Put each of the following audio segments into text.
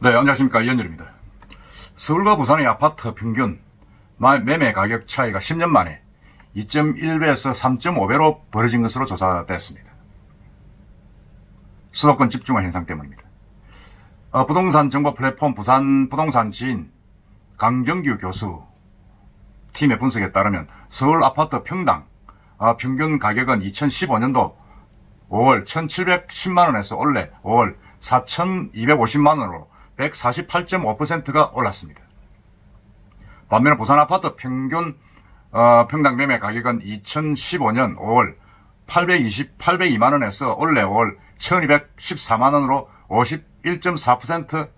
네, 안녕하십니까. 이현열입니다. 서울과 부산의 아파트 평균 매매 가격 차이가 10년 만에 2.1배에서 3.5배로 벌어진 것으로 조사됐습니다. 수도권 집중화 현상 때문입니다. 부동산 정보 플랫폼 부산 부동산 지인 강정규 교수 팀의 분석에 따르면 서울 아파트 평당 평균 가격은 2015년도 5월 1,710만원에서 올해 5월 4,250만원으로 148.5%가 올랐습니다. 반면에 부산 아파트 평균 평당 매매 가격은 2015년 5월 802만원에서 올해 5월 1214만원으로 51.4%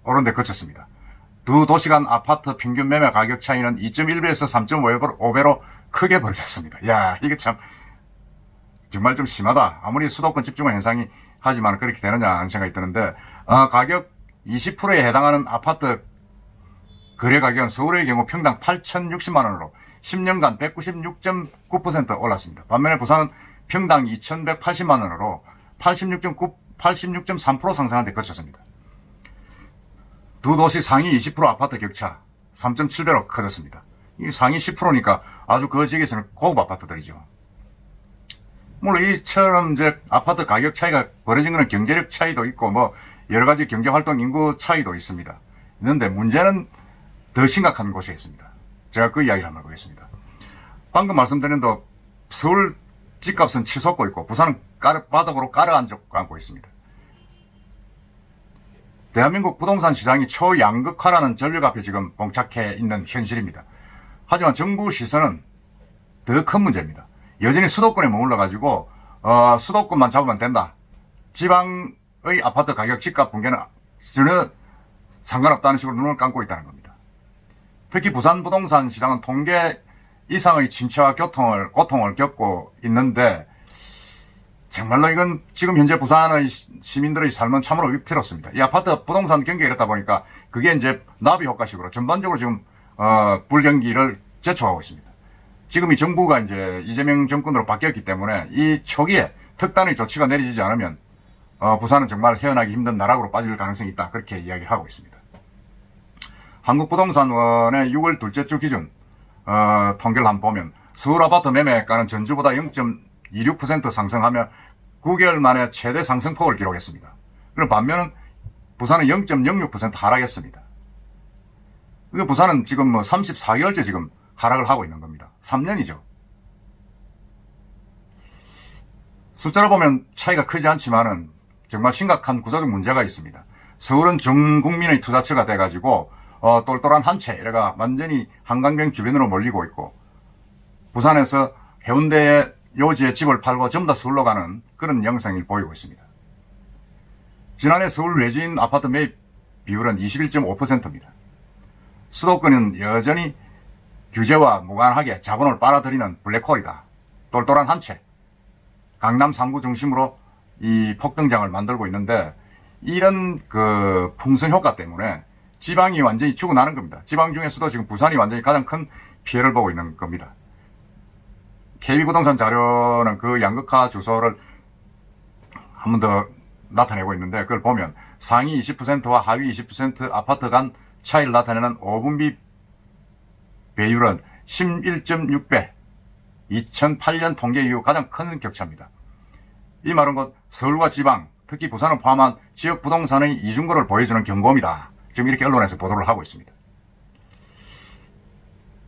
오른 데 그쳤습니다. 두 도시 간 아파트 평균 매매 가격 차이는 2.1배에서 3.5배로 크게 벌어졌습니다. 야, 이게 참 정말 좀 심하다. 아무리 수도권 집중화 현상이 하지만 그렇게 되느냐 하는 생각이 드는데, 가격 20%에 해당하는 아파트 거래 가격은 서울의 경우 평당 8,060만원으로 10년간 196.9% 올랐습니다. 반면에 부산은 평당 2,180만원으로 86.3% 상승한 데 그쳤습니다. 두 도시 상위 20% 아파트 격차 3.7배로 커졌습니다. 이 상위 10%니까 아주 그 지역에서는 고급 아파트들이죠. 물론 이처럼 이제 아파트 가격 차이가 벌어진 것은 경제력 차이도 있고 뭐 여러 가지 경제활동 인구 차이도 있습니다. 있는데 문제는 더 심각한 곳에 있습니다. 제가 그 이야기를 한번 해보겠습니다. 방금 말씀드린 대로 서울 집값은 치솟고 있고 부산은 바닥으로 깔아앉고 있습니다. 대한민국 부동산 시장이 초양극화라는 전력 앞에 지금 봉착해 있는 현실입니다. 하지만 정부 시선은 더 큰 문제입니다. 여전히 수도권에 머물러 가지고 수도권만 잡으면 된다. 지방의 아파트 가격 집값 붕괴는 전혀 상관없다는 식으로 눈을 감고 있다는 겁니다. 특히 부산 부동산 시장은 통계 이상의 침체와 고통을 겪고 있는데 정말로 이건 지금 현재 부산의 시민들의 삶은 참으로 위태롭습니다. 이 아파트 부동산 경기가 이렇다 보니까 그게 이제 나비 효과식으로 전반적으로 지금 불경기를 제초하고 있습니다. 지금 이 정부가 이제 이재명 정권으로 바뀌었기 때문에 이 초기에 특단의 조치가 내려지지 않으면 부산은 정말 헤어나기 힘든 나락으로 빠질 가능성이 있다. 그렇게 이야기를 하고 있습니다. 한국부동산원의 6월 둘째 주 기준 통계를 한번 보면 서울 아파트 매매가는 전주보다 0.26% 상승하며 9개월 만에 최대 상승폭을 기록했습니다. 그리고 반면은 부산은 0.06% 하락했습니다. 그 부산은 지금 뭐 34개월째 지금 하락을 하고 있는 겁니다. 3년이죠. 숫자로 보면 차이가 크지 않지만은 정말 심각한 구조적 문제가 있습니다. 서울은 전 국민의 투자처가 돼가지고 똘똘한 한 채, 이래가 완전히 한강변 주변으로 몰리고 있고, 부산에서 해운대의 요지에 집을 팔고 전부 다 서울로 가는 그런 양상을 보이고 있습니다. 지난해 서울 외지인 아파트 매입 비율은 21.5%입니다. 수도권은 여전히 규제와 무관하게 자본을 빨아들이는 블랙홀이다. 똘똘한 한 채. 강남 3구 중심으로 이 폭등장을 만들고 있는데, 이런 그 풍선 효과 때문에 지방이 완전히 죽어나는 겁니다. 지방 중에서도 지금 부산이 완전히 가장 큰 피해를 보고 있는 겁니다. KB부동산 자료는 그 양극화 주소를 한 번 더 나타내고 있는데, 그걸 보면 상위 20%와 하위 20% 아파트 간 차이를 나타내는 5분비 배율은 11.6배, 2008년 통계 이후 가장 큰 격차입니다. 이 말은 곧 서울과 지방, 특히 부산을 포함한 지역 부동산의 이중고를 보여주는 경고입니다. 지금 이렇게 언론에서 보도를 하고 있습니다.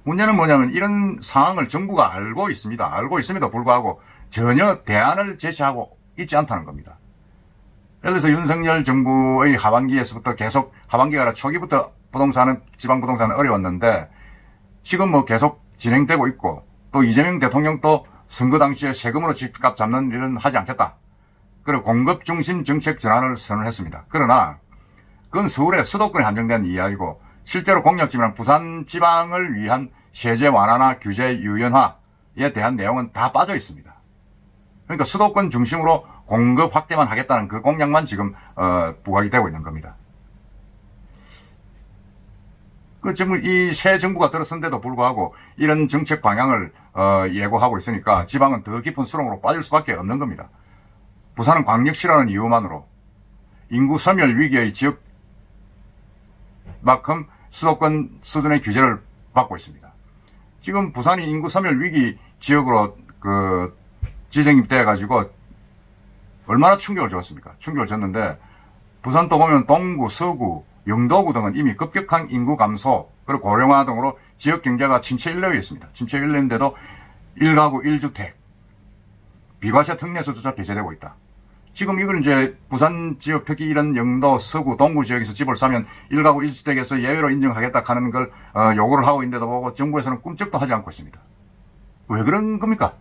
문제는 뭐냐면 이런 상황을 정부가 알고 있습니다. 알고 있음에도 불구하고 전혀 대안을 제시하고 있지 않다는 겁니다. 예를 들어서 윤석열 정부의 하반기에서부터 계속, 하반기가 아니라 초기부터 지방 부동산은 어려웠는데 지금 뭐 계속 진행되고 있고, 또 이재명 대통령도 선거 당시에 세금으로 집값 잡는 일은 하지 않겠다. 그리고 공급 중심 정책 전환을 선언했습니다. 그러나 그건 서울의 수도권에 한정된 이야기고, 실제로 공약지만 부산 지방을 위한 세제 완화나 규제 유연화에 대한 내용은 다 빠져 있습니다. 그러니까 수도권 중심으로 공급 확대만 하겠다는 그 공약만 지금 부각이 되고 있는 겁니다. 지금 이 새 정부가 들어선데도 불구하고 이런 정책 방향을 예고하고 있으니까 지방은 더 깊은 수렁으로 빠질 수밖에 없는 겁니다. 부산은 광역시라는 이유만으로 인구 소멸 위기의 지역 만큼 수도권 수준의 규제를 받고 있습니다. 지금 부산이 인구 소멸 위기 지역으로 지정이 돼가지고 얼마나 충격을 줬습니까? 충격을 줬는데 부산 또 보면 동구, 서구, 영도구 등은 이미 급격한 인구 감소 그리고 고령화 등으로 지역 경제가 침체 일로에 있습니다. 침체 일로인데도 1가구 1주택 비과세 특례서조차 배제되고 있다. 지금 이걸 이제 부산 지역 특히 이런 영도, 서구, 동구 지역에서 집을 사면 1가구 1주택에서 예외로 인정하겠다 하는 걸 요구를 하고 있는데도 보고 정부에서는 꿈쩍도 하지 않고 있습니다. 왜 그런 겁니까?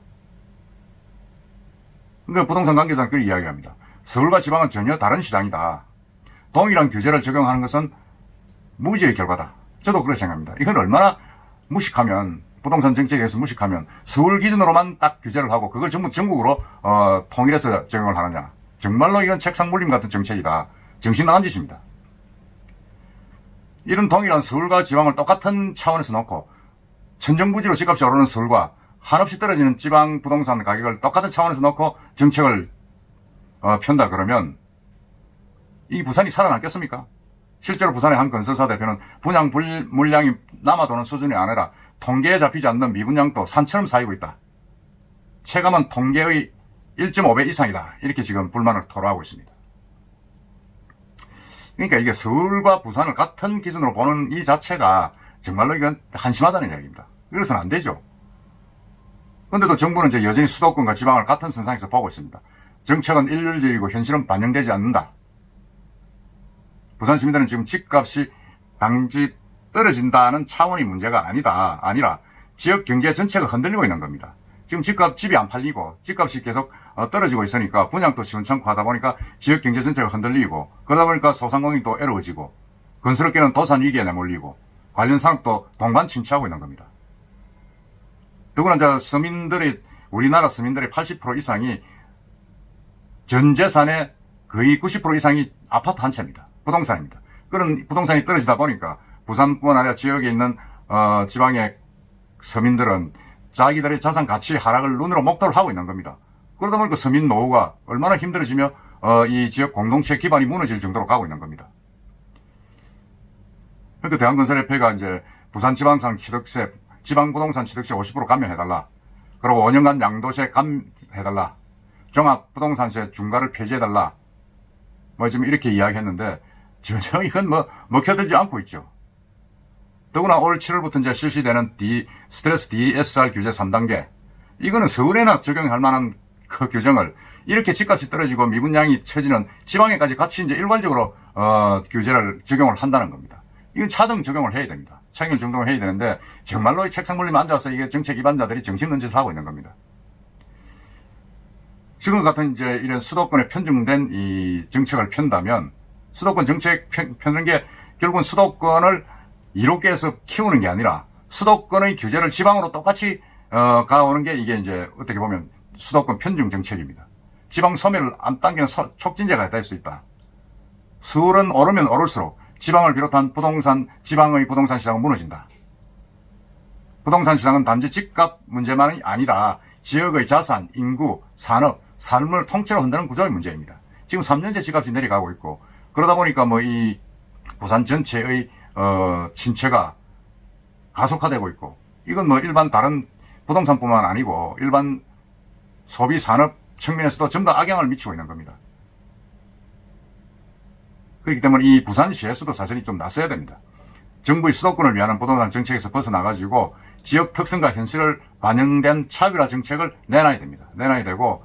그러니까 부동산 관계자는 그렇게 이야기합니다. 서울과 지방은 전혀 다른 시장이다. 동일한 규제를 적용하는 것은 무지의 결과다. 저도 그렇게 생각합니다. 이건 얼마나 무식하면 부동산 정책에 대해서 무식하면 서울 기준으로만 딱 규제를 하고 그걸 전부 전국으로 통일해서 적용을 하느냐. 정말로 이건 책상물림 같은 정책이다. 정신 나간 짓입니다. 이런 동일한 서울과 지방을 똑같은 차원에서 놓고 천정부지로 집값이 오르는 서울과 한없이 떨어지는 지방 부동산 가격을 똑같은 차원에서 놓고 정책을 편다 그러면 이 부산이 살아남겠습니까? 실제로 부산의 한 건설사 대표는 분양 물량이 남아도는 수준이 아니라 통계에 잡히지 않는 미분양도 산처럼 쌓이고 있다. 체감은 통계의 1.5배 이상이다. 이렇게 지금 불만을 토로하고 있습니다. 그러니까 이게 서울과 부산을 같은 기준으로 보는 이 자체가 정말로 이건 한심하다는 이야기입니다. 그래서는 안 되죠. 그런데도 정부는 이제 여전히 수도권과 지방을 같은 선상에서 보고 있습니다. 정책은 일률적이고 현실은 반영되지 않는다. 부산 시민들은 지금 집값이 당시 떨어진다는 차원의 문제가 아니라 지역 경제 전체가 흔들리고 있는 겁니다. 지금 집이 안 팔리고 집값이 계속 떨어지고 있으니까 분양도 시원찮고 하다 보니까 지역 경제 전체가 흔들리고 그러다 보니까 소상공인이 또 어려워지고 건설업계는 도산 위기에 내몰리고 관련 산업도 동반 침체하고 있는 겁니다. 더구나 우리나라 서민들의 80% 이상이 전 재산의 거의 90% 이상이 아파트 한 채입니다. 부동산입니다. 그런 부동산이 떨어지다 보니까 부산뿐만 아니라 지역에 있는 지방의 서민들은 자기들의 자산 가치 하락을 눈으로 목도를 하고 있는 겁니다. 그러다 보니까 서민 노후가 얼마나 힘들어지며 이 지역 공동체 기반이 무너질 정도로 가고 있는 겁니다. 그러니까 대한건설협회가 이제 부산 지방 부동산 취득세 50% 감면해달라. 그리고 5년간 양도세 감해달라. 종합부동산세 중과를 폐지해달라. 지금 이렇게 이야기했는데 전혀 이건 먹혀들지 않고 있죠. 더구나 올 7월부터 이제 실시되는 스트레스 DSR 규제 3단계. 이거는 서울에나 적용할 만한 그 규정을 이렇게 집값이 떨어지고 미분양이 처지는 지방에까지 같이 이제 일괄적으로 규제를 적용을 한다는 겁니다. 이건 차등 적용을 해야 됩니다. 차등을 정도로 해야 되는데 정말로 이 책상 물림에 앉아서 이게 정책 위반자들이 정신없는 짓을 하고 있는 겁니다. 지금 같은 이제 이런 수도권에 편중된 이 정책을 편다면 수도권 정책 펴는 게 결국은 수도권을 이롭게해서 키우는 게 아니라 수도권의 규제를 지방으로 똑같이 가오는 게 이게 이제 어떻게 보면 수도권 편중 정책입니다. 지방 소멸을 안 당기는 촉진제가 될 수 있다. 서울은 오르면 오를수록 지방을 비롯한 지방의 부동산 시장은 무너진다. 부동산 시장은 단지 집값 문제만이 아니라 지역의 자산, 인구, 산업, 삶을 통째로 흔드는 구조의 문제입니다. 지금 3년째 집값이 내려가고 있고 그러다 보니까 이 부산 전체의 침체가 가속화되고 있고 이건 일반 다른 부동산뿐만 아니고 일반 소비 산업 측면에서도 전부 다 악영향을 미치고 있는 겁니다. 그렇기 때문에 이 부산시에서도 사실이 좀 나서야 됩니다. 정부의 수도권을 위한 부동산 정책에서 벗어나가지고 지역 특성과 현실을 반영된 차별화 정책을 내놔야 됩니다. 내놔야 되고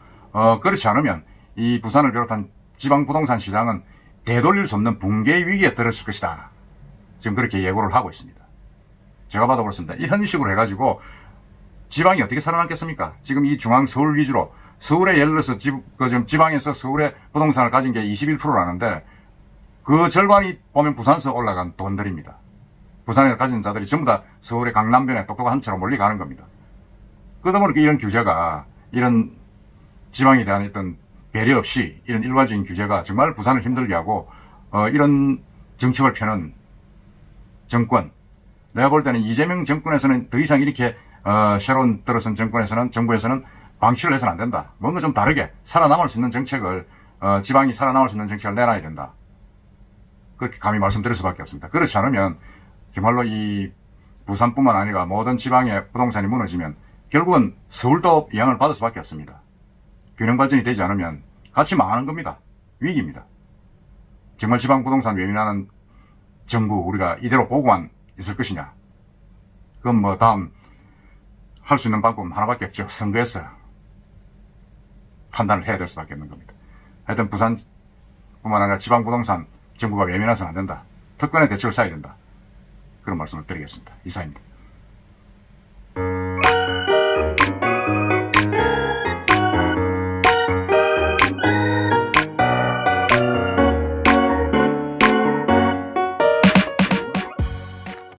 그렇지 않으면 이 부산을 비롯한 지방 부동산 시장은 되돌릴 수 없는 붕괴 위기에 들었을 것이다. 지금 그렇게 예고를 하고 있습니다. 제가 봐도 그렇습니다. 이런 식으로 해가지고 지방이 어떻게 살아남겠습니까? 지금 이 중앙 서울 위주로 서울에 예를 들어서 지금 지방에서 서울에 부동산을 가진 게 21%라는데 그 절반이 보면 부산서 올라간 돈들입니다. 부산에 가진 자들이 전부 다 서울의 강남변에 똑똑한 한 채로 몰려가는 겁니다. 그러다 보니까 이런 규제가 이런 지방에 대한 어떤 배려 없이 이런 일괄적인 규제가 정말 부산을 힘들게 하고 이런 정책을 펴는 정권 내가 볼 때는 이재명 정권에서는 더 이상 이렇게 새로운 들어선 정부에서는 방치를 해서는 안 된다. 뭔가 좀 다르게 살아남을 수 있는 정책을 지방이 살아남을 수 있는 정책을 내놔야 된다. 그렇게 감히 말씀드릴 수밖에 없습니다. 그렇지 않으면 정말로 이 부산뿐만 아니라 모든 지방의 부동산이 무너지면 결국은 서울도 영향을 받을 수밖에 없습니다. 균형 발전이 되지 않으면 같이 망하는 겁니다. 위기입니다. 정말 지방 부동산 외면하는 정부 우리가 이대로 보고만 있을 것이냐. 그건 뭐 다음 할 수 있는 방법은 하나밖에 없죠. 선거에서 판단을 해야 될 수밖에 없는 겁니다. 하여튼 부산뿐만 아니라 지방 부동산 정부가 외면해서는 안 된다. 특권의 대책을 쌓아야 된다. 그런 말씀을 드리겠습니다. 이사입니다.